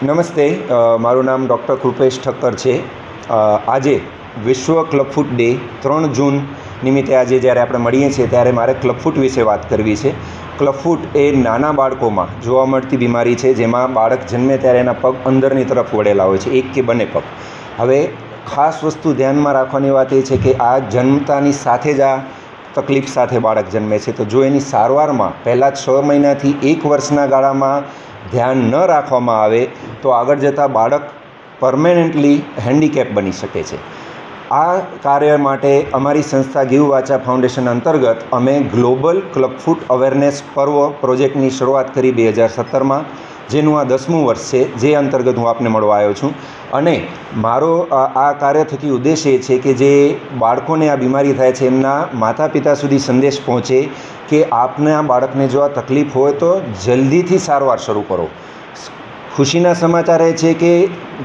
નમસ્તે, મારું નામ ડૉક્ટર કૃપેશ ઠક્કર છે. આજે વિશ્વ ક્લબફૂટ ડે 3 જૂન નિમિત્તે આજે જ્યારે આપણે મળીએ છીએ ત્યારે મારે ક્લબફૂટ વિશે વાત કરવી છે. ક્લબફૂટ એ નાના બાળકોમાં જોવા મળતી બીમારી છે, જેમાં બાળક જન્મે ત્યારે એના પગ અંદરની તરફ વળેલા હોય છે, એક કે બંને પગ. હવે ખાસ વસ્તુ ધ્યાનમાં રાખવાની વાત એ છે કે આ જન્મતાની સાથે જ આ તકલીફ સાથે બાળક જન્મે છે. તો જો એની સારવારમાં પહેલાં 6 મહિનાથી 1 વર્ષના ગાળામાં ધ્યાન ન રાખવામાં આવે તો આગળ જતાં બાળક પરમેનન્ટલી હેન્ડીકેપ બની શકે છે. આ કાર્ય માટે અમારી સંસ્થા ગીવ વાચા ફાઉન્ડેશન અંતર્ગત અમે ગ્લોબલ ક્લબફૂટ અવેરનેસ પર્વ પ્રોજેક્ટની શરૂઆત કરી 2017માં, જેનું આ 10મું વર્ષ છે, જે અંતર્ગત હું આપને મળવા આવ્યો છું. અને મારો આ કાર્ય થકી ઉદ્દેશ એ છે કે જે બાળકોને આ બીમારી થાય છે એમના માતા પિતા સુધી સંદેશ પહોંચે કે આપને આ બાળકને જો આ તકલીફ હોય તો જલ્દીથી સારવાર શરૂ કરો. ખુશીના સમાચાર એ છે કે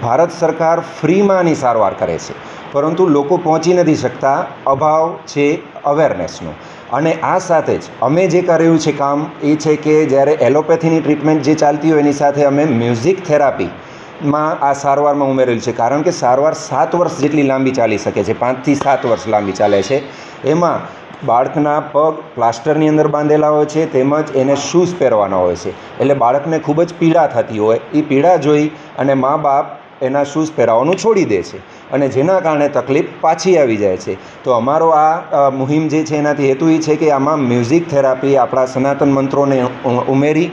ભારત સરકાર ફ્રીમાં આની સારવાર કરે છે, પરંતુ લોકો પહોંચી નથી શકતા, અભાવ છે અવેરનેસનો. અને આ સાથે જ અમે જે કર્યું છે કામ એ છે કે જ્યારે એલોપેથીની ટ્રીટમેન્ટ જે ચાલતી હોય એની સાથે અમે મ્યુઝિક થેરાપીમાં આ સારવારમાં ઉમેરેલું છે. કારણ કે સારવાર 7 વર્ષ જેટલી લાંબી ચાલી શકે છે, 5 થી 7 વર્ષ લાંબી ચાલે છે. એમાં બાળકના પગ પ્લાસ્ટરની અંદર બાંધેલા હોય છે, તેમજ એને શૂઝ પહેરવાના હોય છે. એટલે બાળકને ખૂબ જ પીડા થતી હોય, એ પીડા જોઈ અને મા બાપ એના શૂઝ પહેરાવવાનું છોડી દે છે, અને જેના કારણે તકલીફ પાછી આવી જાય છે. તો અમારો આ મુહિમ જે છે એનાથી હેતુ એ છે કે આમાં મ્યુઝિક થેરાપી, આપણા સનાતન મંત્રોને ઉમેરી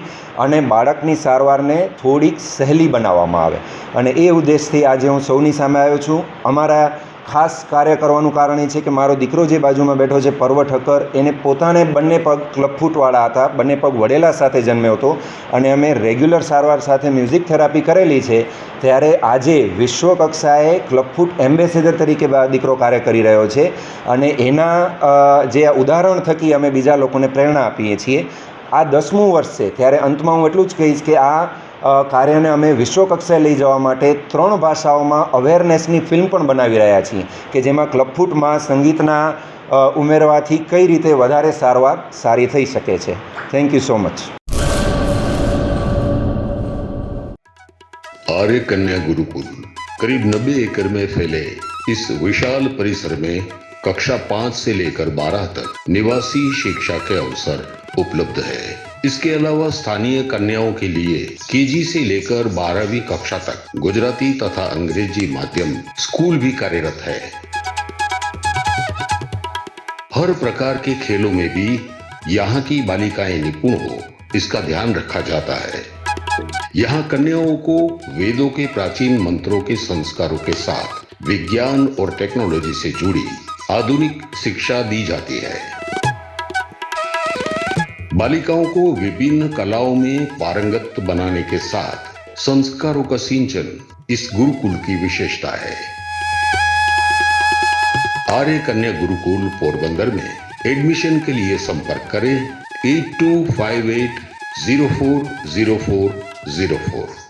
અને બાળકની સારવારને થોડીક સહેલી બનાવવામાં આવે. અને એ ઉદ્દેશથી આજે હું સૌની સામે આવ્યો છું. અમારા ખાસ કાર્ય કરવાનું કારણ એ છે કે મારો દીકરો જે બાજુમાં બેઠો છે, પર્વ ઠક્કર, એને પોતાને બંને પગ ક્લબફૂટવાળા હતા, બંને પગ વળેલા સાથે જન્મ્યો હતો, અને અમે રેગ્યુલર સારવાર સાથે મ્યુઝિક થેરાપી કરેલી છે. ત્યારે આજે વિશ્વ કક્ષાએ ક્લબફૂટ એમ્બેસેડર તરીકે દીકરો કાર્ય કરી રહ્યો છે, અને એના જે ઉદાહરણ થકી અમે બીજા લોકોને પ્રેરણા આપીએ છીએ. આ 10મું વર્ષ છે, ત્યારે અંતમાં હું એટલું જ કહીશ કે આ કાર્યને અમે વિશ્વ કક્ષાએ લઈ જવા માટે 3 ભાષાઓમાં અવેરનેસની ફિલ્મ પણ બનાવી રહ્યા છીએ, કે જેમાં ક્લબફૂટમાં સંગીતના ઉમેરવાથી કઈ રીતે વધારે સારવાર સારી થઈ શકે છે. Thank you so much. Arya Kanya Gurukul करीब 90 एकड़ में फैले इस विशाल परिसर में कक्षा 5 से लेकर 12 तक निवासी शिक्षा के अवसर उपलब्ध है. इसके अलावा स्थानीय कन्याओं के लिए केजी से लेकर 12वीं कक्षा तक गुजराती तथा अंग्रेजी माध्यम स्कूल भी कार्यरत है. हर प्रकार के खेलों में भी यहाँ की बालिकाएं निपुण हो, इसका ध्यान रखा जाता है. यहाँ कन्याओं को वेदों के प्राचीन मंत्रों के संस्कारों के साथ विज्ञान और टेक्नोलॉजी से जुड़ी आधुनिक शिक्षा दी जाती है. बालिकाओं को विभिन्न कलाओं में पारंगत बनाने के साथ संस्कारों का सिंचन इस गुरुकुल की विशेषता है. आर्य कन्या गुरुकुल पोरबंदर में एडमिशन के लिए संपर्क करें 8258040404.